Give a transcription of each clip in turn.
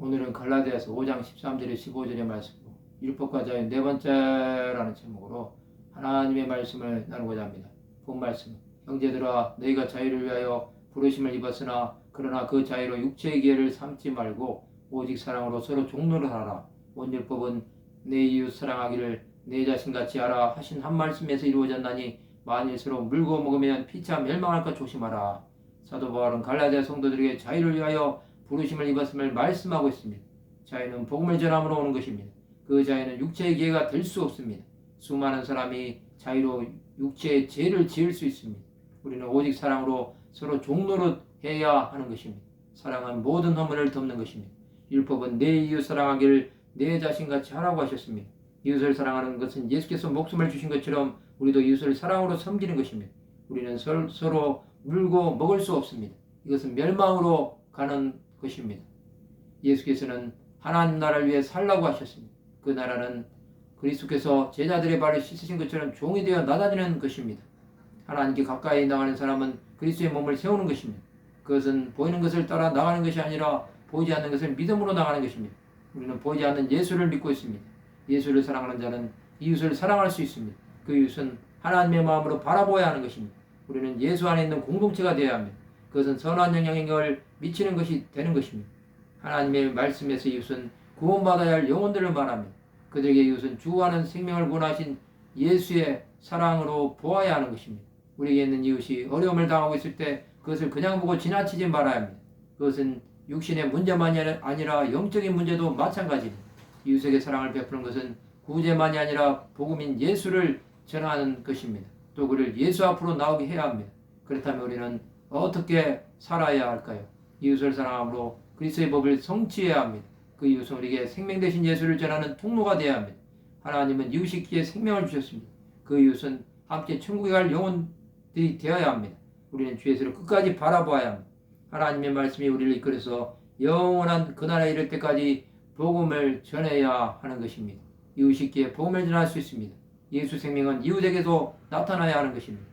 오늘은 갈라디아서 5장 13절에 15절의 말씀으로 율법과 자유 네 번째라는 제목으로 하나님의 말씀을 나누고자 합니다. 본 말씀, 형제들아 너희가 자유를 위하여 부르심을 입었으나 그러나 그 자유로 육체의 기회를 삼지 말고 오직 사랑으로 서로 종노를 하라. 온 율법은 내 이웃 사랑하기를 내 자신같이 하라 하신 한 말씀에서 이루어졌나니 만일 서로 물고 먹으면 피차 멸망할까 조심하라. 사도 바울은 갈라디아 성도들에게 자유를 위하여 부르심을 입었음을 말씀하고 있습니다. 자유는 복음을 전함으로 오는 것입니다. 그 자유는 육체의 기회가 될 수 없습니다. 수많은 사람이 자유로 육체의 죄를 지을 수 있습니다. 우리는 오직 사랑으로 서로 종노릇 해야 하는 것입니다. 사랑은 모든 허물을 덮는 것입니다. 율법은 내 이웃 사랑하기를 내 자신같이 하라고 하셨습니다. 이웃을 사랑하는 것은 예수께서 목숨을 주신 것처럼 우리도 이웃을 사랑으로 섬기는 것입니다. 우리는 서로 물고 먹을 수 없습니다. 이것은 멸망으로 가는 것입니다. 예수께서는 하나님 나라를 위해 살라고 하셨습니다. 그 나라는 그리스도께서 제자들의 발을 씻으신 것처럼 종이 되어 낮아지는 것입니다. 하나님께 가까이 나가는 사람은 그리스도의 몸을 세우는 것입니다. 그것은 보이는 것을 따라 나가는 것이 아니라 보이지 않는 것을 믿음으로 나가는 것입니다. 우리는 보이지 않는 예수를 믿고 있습니다. 예수를 사랑하는 자는 이웃을 사랑할 수 있습니다. 그 이웃은 하나님의 마음으로 바라보아야 하는 것입니다. 우리는 예수 안에 있는 공동체가 되어야 합니다. 그것은 선한 영향력을 미치는 것이 되는 것입니다. 하나님의 말씀에서 이웃은 구원받아야 할 영혼들을 말합니다. 그들에게 이웃은 주와는 생명을 구원하신 예수의 사랑으로 보아야 하는 것입니다. 우리에게 있는 이웃이 어려움을 당하고 있을 때 그것을 그냥 보고 지나치지 말아야 합니다. 그것은 육신의 문제만이 아니라 영적인 문제도 마찬가지입니다. 이웃에게 사랑을 베푸는 것은 구제만이 아니라 복음인 예수를 전하는 것입니다. 또 그를 예수 앞으로 나오게 해야 합니다. 그렇다면 우리는 어떻게 살아야 할까요? 이웃을 사랑함으로 그리스도의 법을 성취해야 합니다. 그 이웃은 우리에게 생명 되신 예수를 전하는 통로가 되어야 합니다. 하나님은 이웃이 있기에 생명을 주셨습니다. 그 이웃은 함께 천국에 갈 영혼들이 되어야 합니다. 우리는 주 예수를 끝까지 바라보아야 합니다. 하나님의 말씀이 우리를 이끌어서 영원한 그 나라에 이를 때까지 복음을 전해야 하는 것입니다. 이웃이 있기에 복음을 전할 수 있습니다. 예수 생명은 이웃에게도 나타나야 하는 것입니다.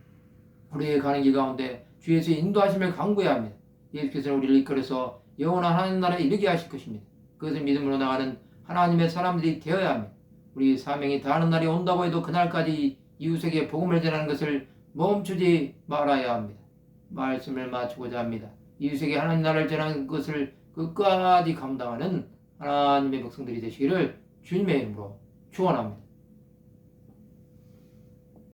우리의 가는 길 가운데 주 예수의 인도하심을 간구해야 합니다. 예수께서는 우리를 이끌어서 영원한 하나님 나라에 이르게 하실 것입니다. 그것을 믿음으로 나가는 하나님의 사람들이 되어야 합니다. 우리 사명이 다하는 날이 온다고 해도 그날까지 이웃에게 복음을 전하는 것을 멈추지 말아야 합니다. 말씀을 마치고자 합니다. 이웃에게 하나님 나라를 전하는 것을 끝까지 감당하는 하나님의 백성들이 되시기를 주님의 이름으로 축원합니다.